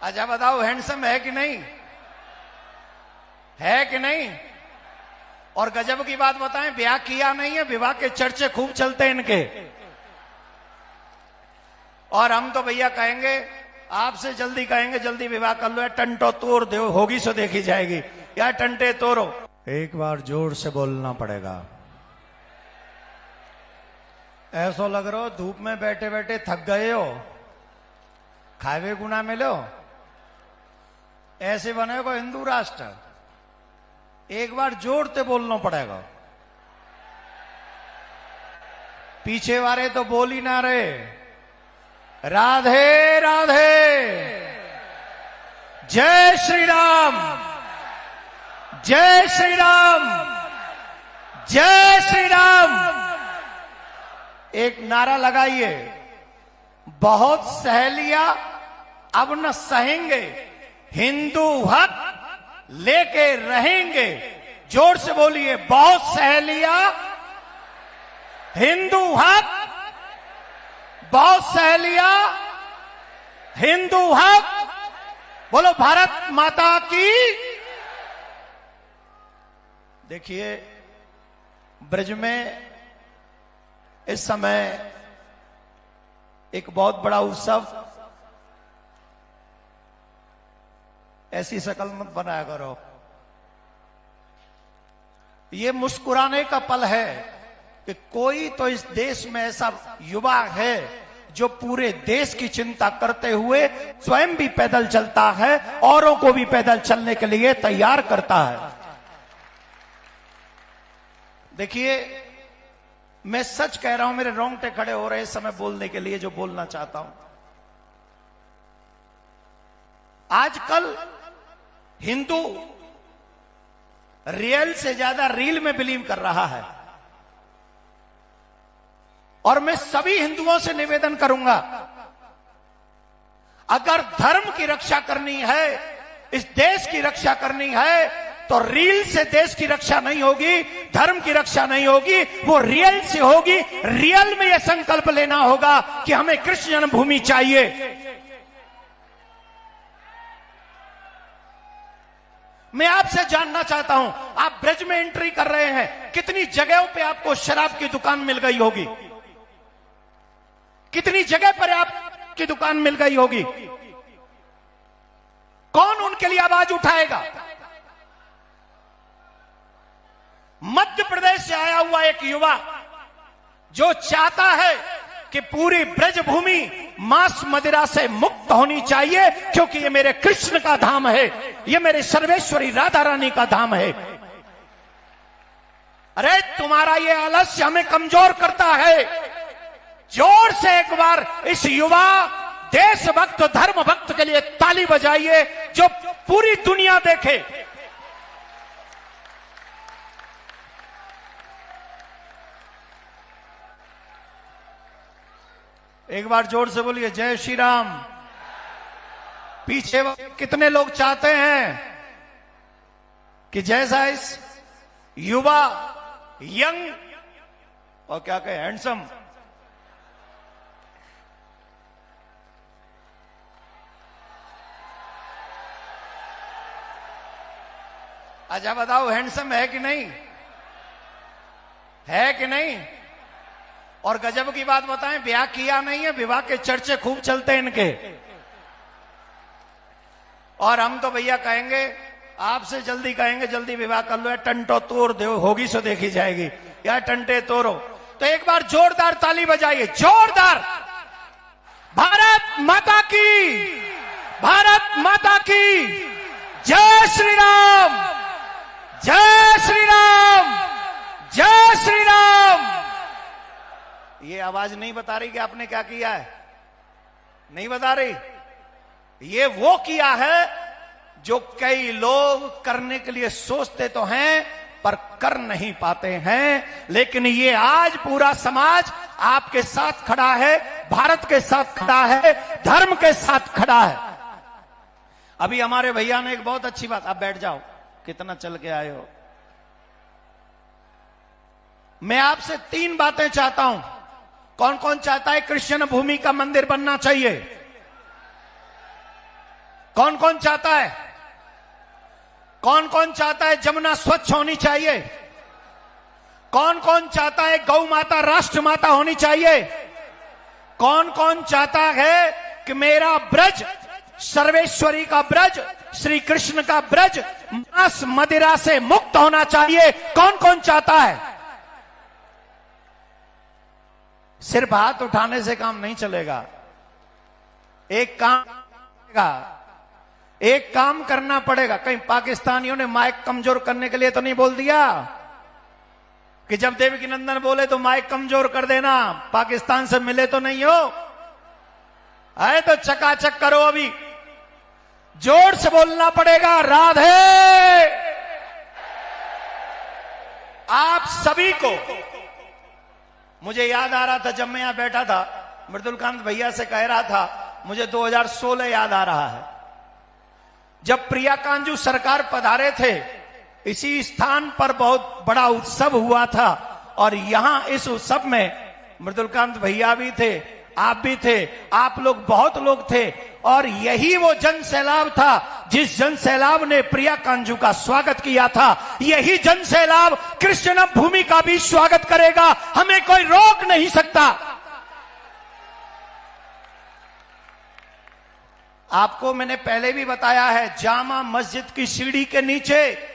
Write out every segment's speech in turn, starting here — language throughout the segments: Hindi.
अच्छा बताओ, हैंडसम है कि नहीं? है कि नहीं? और गजब की बात बताएं, ब्याह किया नहीं है, विवाह के चर्चे खूब चलते हैं इनके। और हम तो भैया कहेंगे, आपसे जल्दी कहेंगे जल्दी विवाह कर लो, या टंटो तोड़ दो, होगी सो देखी जाएगी, या टंटे तोड़ो। एक बार जोर से बोलना पड़ेगा। ऐसा लग रहा हो धूप में बैठे बैठे थक गए हो, खावे गुना मिलो, ऐसे बनेगा हिंदू राष्ट्र। एक बार जोर से बोलना पड़ेगा। पीछे वाले तो बोल ही ना रहे। राधे राधे, जय श्री राम, जय श्री राम, जय श्री राम। एक नारा लगाइए, बहुत सहेलियां अब न सहेंगे, हिंदू हक लेके रहेंगे। जोर से बोलिए, बहुत सहेलियां हिंदू हक, बहुत सहेलियां हिंदू हक। बोलो भारत माता की। देखिए, ब्रज में इस समय एक बहुत बड़ा उत्सव, ऐसी शकल मत बनाया करो। ये मुस्कुराने का पल है कि कोई तो इस देश में ऐसा युवा है जो पूरे देश की चिंता करते हुए स्वयं भी पैदल चलता है, औरों को भी पैदल चलने के लिए तैयार करता है। देखिए, मैं सच कह रहा हूं, मेरे रोंगटे खड़े हो रहे इस समय बोलने के लिए जो बोलना चाहता हूं। आजकल हिंदू रियल से ज्यादा रील में बिलीव कर रहा है। और मैं सभी हिंदुओं से निवेदन करूंगा, अगर धर्म की रक्षा करनी है, इस देश की रक्षा करनी है, तो रील से देश की रक्षा नहीं होगी, धर्म की रक्षा नहीं होगी, वो रियल से होगी। रियल में यह संकल्प लेना होगा कि हमें कृष्ण जन्मभूमि चाहिए। मैं आपसे जानना चाहता हूं, आप ब्रज में एंट्री कर रहे हैं, कितनी जगहों पे आपको शराब की दुकान मिल गई होगी, कितनी जगह पर आपकी दुकान मिल गई होगी। कौन उनके लिए आवाज उठाएगा? मध्य प्रदेश से आया हुआ एक युवा जो चाहता है कि पूरी ब्रजभूमि मांस मदिरा से मुक्त होनी चाहिए, क्योंकि ये मेरे कृष्ण का धाम है, ये मेरे सर्वेश्वरी राधा रानी का धाम है। अरे तुम्हारा ये आलस्य हमें कमजोर करता है। जोर से एक बार इस युवा देशभक्त धर्म भक्त के लिए ताली बजाइए, जो पूरी दुनिया देखे। एक बार जोर से बोलिए, जय श्री राम। पीछे कितने लोग चाहते हैं कि जैसा इस युवा यंग और क्या कहे हैंडसम, अच्छा बताओ, हैंडसम है कि नहीं? है कि नहीं? और गजब की बात बताएं, ब्याह किया नहीं है, विवाह के चर्चे खूब चलते हैं इनके। और हम तो भैया कहेंगे, आपसे जल्दी कहेंगे जल्दी विवाह कर लो, या टंटो तोड़ दो, होगी सो देखी जाएगी, या टंटे तोड़ो। तो एक बार जोरदार ताली बजाइए, जोरदार। भारत माता की, भारत माता की जय श्री राम, जय श्री राम, जय श्री राम। ये आवाज नहीं बता रही कि आपने क्या किया है, नहीं बता रही। ये वो किया है जो कई लोग करने के लिए सोचते तो हैं पर कर नहीं पाते हैं। लेकिन ये आज पूरा समाज आपके साथ खड़ा है, भारत के साथ खड़ा है, धर्म के साथ खड़ा है। अभी हमारे भैया ने एक बहुत अच्छी बात, आप बैठ जाओ, कितना चल के आए हो। मैं आपसे 3 बातें चाहता हूं। कौन कौन चाहता है कृष्ण भूमि का मंदिर बनना चाहिए? कौन कौन चाहता है? कौन कौन चाहता है जमुना स्वच्छ होनी चाहिए? कौन कौन चाहता है गौ माता राष्ट्र माता होनी चाहिए? कौन कौन चाहता है कि मेरा ब्रज, सर्वेश्वरी का ब्रज, श्री कृष्ण का ब्रज मांस मदिरा से मुक्त होना चाहिए? कौन कौन चाहता है? सिर्फ हाथ उठाने से काम नहीं चलेगा। एक काम करना पड़ेगा। कहीं पाकिस्तानियों ने माइक कमजोर करने के लिए तो नहीं बोल दिया कि जब देवकी नंदन बोले तो माइक कमजोर कर देना, पाकिस्तान से मिले तो नहीं हो? आए तो चकाचक करो, अभी जोर से बोलना पड़ेगा राधे। आप सभी को, मुझे याद आ रहा था जब मैं यहां बैठा था, मृदुलकांत भैया से कह रहा था, मुझे 2016 याद आ रहा है, जब प्रिया कांजू सरकार पधारे थे, इसी स्थान पर बहुत बड़ा उत्सव हुआ था और यहां इस उत्सव में मृदुलकांत भैया भी थे, आप भी थे, आप लोग बहुत लोग थे और यही वो जन सैलाब था जिस जन सैलाब ने प्रिया कांजू का स्वागत किया था। यही जन सैलाब कृष्ण भूमि का भी स्वागत करेगा, हमें कोई रोक नहीं सकता। आपको मैंने पहले भी बताया है, जामा मस्जिद की सीढ़ी के नीचे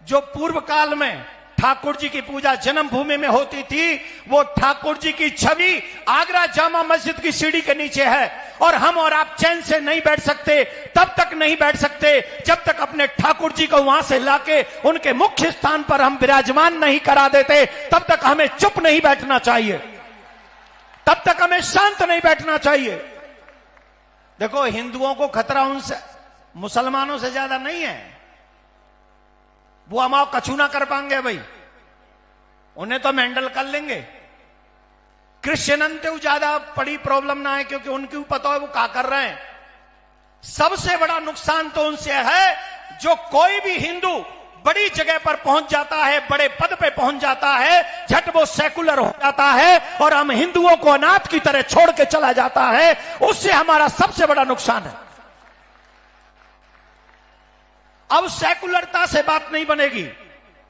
जो पूर्व काल में ठाकुर जी की पूजा जन्मभूमि में होती थी, वो ठाकुर जी की छवि आगरा जामा मस्जिद की सीढ़ी के नीचे है। और हम और आप चैन से नहीं बैठ सकते, तब तक नहीं बैठ सकते जब तक अपने ठाकुर जी को वहां से लाके उनके मुख्य स्थान पर हम विराजमान नहीं करा देते। तब तक हमें चुप नहीं बैठना चाहिए, तब तक हमें शांत नहीं बैठना चाहिए। देखो, हिंदुओं को खतरा उनसे, मुसलमानों से ज्यादा नहीं है। वो हमारा कछु ना कर पाएंगे भाई, उन्हें तो हम हैंडल कर लेंगे। क्रिश्चियन तो ज्यादा बड़ी प्रॉब्लम ना है, क्योंकि उनकी पता है वो क्या कर रहे हैं। सबसे बड़ा नुकसान तो उनसे है जो कोई भी हिंदू बड़ी जगह पर पहुंच जाता है, बड़े पद पे पहुंच जाता है, झट वो सेकुलर हो जाता है और हम हिंदुओं को अनाथ की तरह छोड़ के चला जाता है। उससे हमारा सबसे बड़ा नुकसान है। अब सेकुलरता से बात नहीं बनेगी,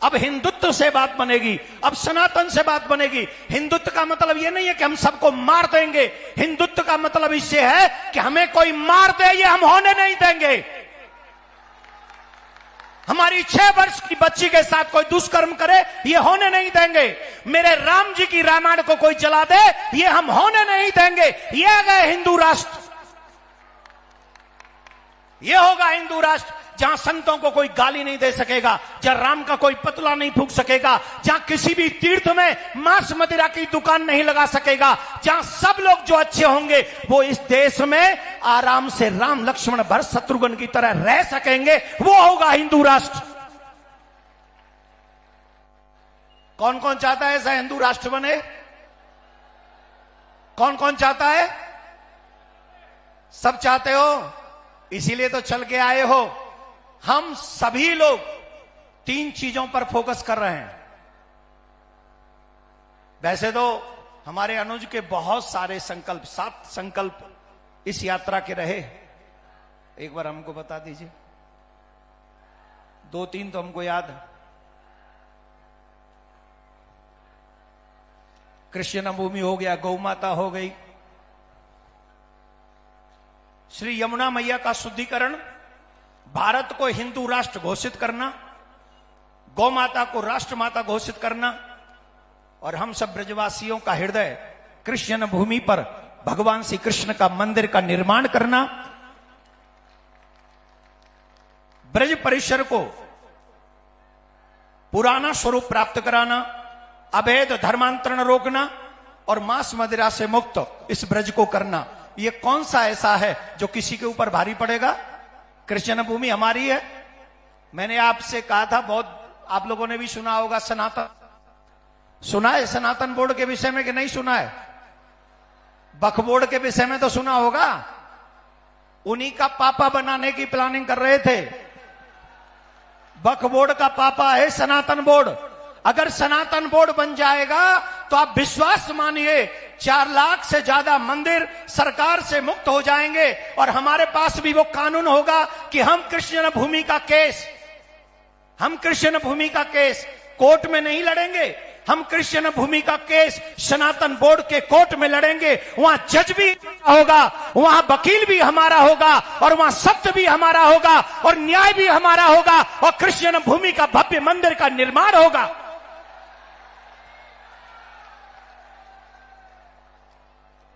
अब हिंदुत्व से बात बनेगी, अब सनातन से बात बनेगी। हिंदुत्व का मतलब यह नहीं है कि हम सबको मार देंगे, हिंदुत्व का मतलब इससे है कि हमें कोई मार दे, ये हम होने नहीं देंगे। हमारी 6 वर्ष की बच्ची के साथ कोई दुष्कर्म करे, ये होने नहीं देंगे। मेरे राम जी की रामायण को कोई जला दे, ये हम होने नहीं देंगे। ये आ गए हिंदू राष्ट्र, ये होगा हिंदू राष्ट्र जहां संतों को कोई गाली नहीं दे सकेगा, जहां राम का कोई पुतला नहीं फूंक सकेगा, जहां किसी भी तीर्थ में मांस मदिरा की दुकान नहीं लगा सकेगा, जहां सब लोग जो अच्छे होंगे वो इस देश में आराम से राम लक्ष्मण भरत शत्रुघ्न की तरह रह सकेंगे, वो होगा हिंदू राष्ट्र। कौन कौन चाहता है ऐसा हिंदू राष्ट्र बने? कौन कौन चाहता है? सब चाहते हो, इसीलिए तो चल के आए हो। हम सभी लोग 3 चीजों पर फोकस कर रहे हैं। वैसे तो हमारे अनुज के बहुत सारे संकल्प, 7 संकल्प इस यात्रा के रहे। एक बार हमको बता दीजिए, 2-3 तो हमको याद है। कृष्ण भूमि हो गया, गौ माता हो गई, श्री यमुना मैया का शुद्धिकरण, भारत को हिंदू राष्ट्र घोषित करना, गौ माता को राष्ट्र माता घोषित करना और हम सब ब्रजवासियों का हृदय कृष्ण भूमि पर भगवान श्री कृष्ण का मंदिर का निर्माण करना, ब्रज परिसर को पुराना स्वरूप प्राप्त कराना, अवैध धर्मांतरण रोकना और मांस मदिरा से मुक्त इस ब्रज को करना। ये कौन सा ऐसा है जो किसी के ऊपर भारी पड़ेगा? कृष्ण भूमि हमारी है। मैंने आपसे कहा था, बहुत आप लोगों ने भी सुना होगा, सनातन सुना है? सनातन बोर्ड के विषय में कि नहीं सुना है? वक्फ बोर्ड के विषय में तो सुना होगा। उन्हीं का पापा बनाने की प्लानिंग कर रहे थे। वक्फ बोर्ड का पापा है सनातन बोर्ड। अगर सनातन बोर्ड बन जाएगा तो आप विश्वास मानिए, 4 लाख से ज्यादा मंदिर सरकार से मुक्त हो जाएंगे और हमारे पास भी वो कानून होगा कि हम कृष्ण भूमि का केस कोर्ट में नहीं लड़ेंगे। हम कृष्ण भूमि का केस सनातन बोर्ड के कोर्ट में लड़ेंगे। वहां जज भी होगा, वहां वकील भी हमारा होगा और वहां सत्य भी हमारा होगा और न्याय भी हमारा होगा और कृष्ण भूमि का भव्य मंदिर का निर्माण होगा।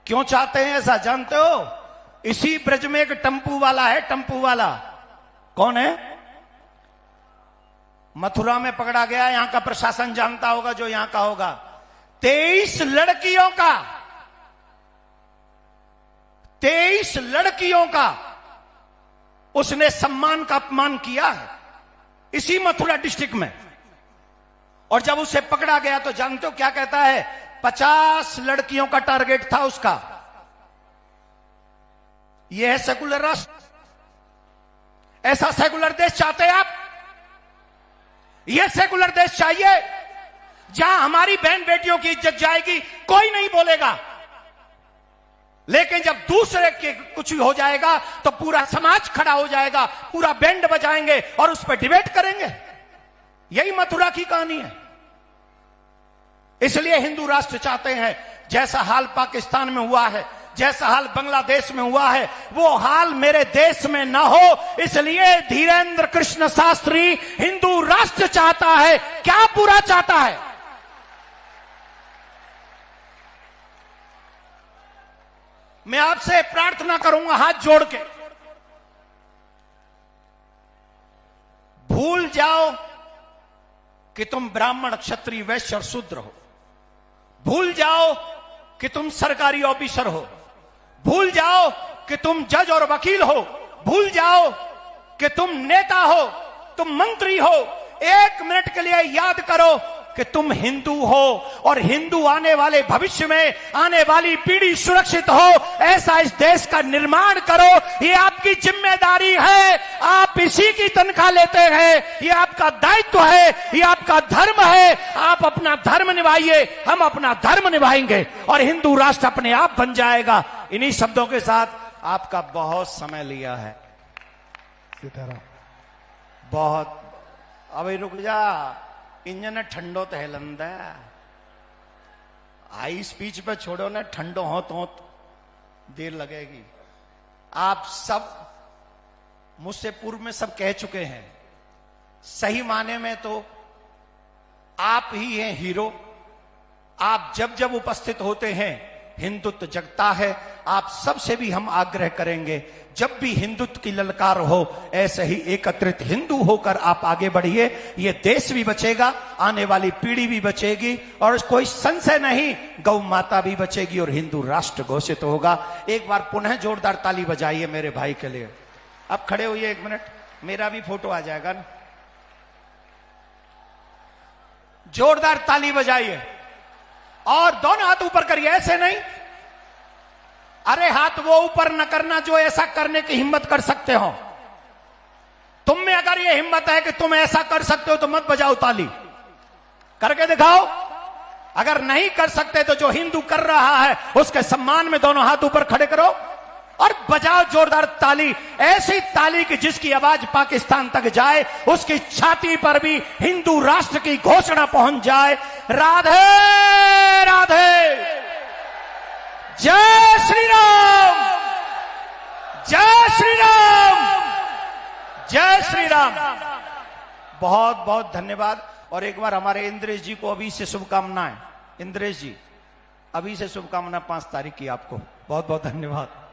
क्यों चाहते हैं ऐसा जानते हो? इसी ब्रज में एक टेम्पू वाला है, टेम्पू वाला कौन है? मथुरा में पकड़ा गया, यहां का प्रशासन जानता होगा जो यहां का होगा। 23 लड़कियों का उसने सम्मान का अपमान किया है इसी मथुरा डिस्ट्रिक्ट में। और जब उसे पकड़ा गया तो जानते हो क्या कहता है? 50 लड़कियों का टारगेट था उसका। यह है सेकुलर राष्ट्र? ऐसा सेकुलर देश चाहते हैं आप? यह सेकुलर देश चाहिए जहां हमारी बहन बेटियों की इज्जत जाएगी, कोई नहीं बोलेगा। लेकिन जब दूसरे के कुछ भी हो जाएगा तो पूरा समाज खड़ा हो जाएगा, पूरा बैंड बजाएंगे और उस पर डिबेट करेंगे। यही मथुरा की कहानी है। इसलिए हिंदू राष्ट्र चाहते हैं, जैसा हाल पाकिस्तान में हुआ है, जैसा हाल बांग्लादेश में हुआ है, वो हाल मेरे देश में न हो। इसलिए धीरेन्द्र कृष्ण शास्त्री हिंदू राष्ट्र चाहता है। क्या पूरा चाहता है? मैं आपसे प्रार्थना करूंगा हाथ जोड़ के, भूल जाओ कि तुम ब्राह्मण, क्षत्रिय, वैश्य और शूद्र हो। भूल जाओ कि तुम सरकारी ऑफिसर हो। भूल जाओ कि तुम जज और वकील हो। भूल जाओ कि तुम नेता हो, तुम मंत्री हो। 1 मिनट के लिए याद करो कि तुम हिंदू हो और हिंदू आने वाले भविष्य में आने वाली पीढ़ी सुरक्षित हो, ऐसा इस देश का निर्माण करो। ये आपकी जिम्मेदारी है। आप इसी की तनख्वाह लेते हैं, ये आपका दायित्व है, ये आपका धर्म है। आप अपना धर्म निभाइए, हम अपना धर्म निभाएंगे और हिंदू राष्ट्र अपने आप बन जाएगा। इन्हीं शब्दों के साथ आपका बहुत समय लिया है, बहुत। अभी रुक जा, इंजन ठंडो तो हेलंदा हाई स्पीच पे छोड़ो ना, ठंडो हो देर लगेगी। आप सब मुझसे पूर्व में सब कह चुके हैं, सही माने में तो आप ही हैं हीरो। आप जब जब उपस्थित होते हैं हिंदुत्व जगता है। आप सबसे भी हम आग्रह करेंगे, जब भी हिंदुत्व की ललकार हो, ऐसे ही एकत्रित हिंदू होकर आप आगे बढ़िए। ये देश भी बचेगा, आने वाली पीढ़ी भी बचेगी और कोई संशय नहीं, गौ माता भी बचेगी और हिंदू राष्ट्र घोषित होगा। एक बार पुनः जोरदार ताली बजाइए मेरे भाई के लिए। अब खड़े होइए 1 मिनट, मेरा भी फोटो आ जाएगा ना। जोरदार ताली बजाइए और दोनों हाथ ऊपर करिए, ऐसे नहीं। अरे हाथ वो ऊपर न करना जो ऐसा करने की हिम्मत कर सकते हो। तुम में अगर ये हिम्मत है कि तुम ऐसा कर सकते हो तो मत बजाओ ताली, करके दिखाओ। अगर नहीं कर सकते तो जो हिंदू कर रहा है उसके सम्मान में दोनों हाथ ऊपर खड़े करो और बजाओ जोरदार ताली। ऐसी ताली कि जिसकी आवाज पाकिस्तान तक जाए, उसकी छाती पर भी हिंदू राष्ट्र की घोषणा पहुंच जाए। राधे राधे, जय श्री राम, जय श्री राम, जय श्री राम। बहुत बहुत धन्यवाद। और एक बार हमारे इंद्रेश जी को अभी से शुभकामनाएं। इंद्रेश जी, अभी से शुभकामना 5 तारीख की आपको। बहुत बहुत धन्यवाद।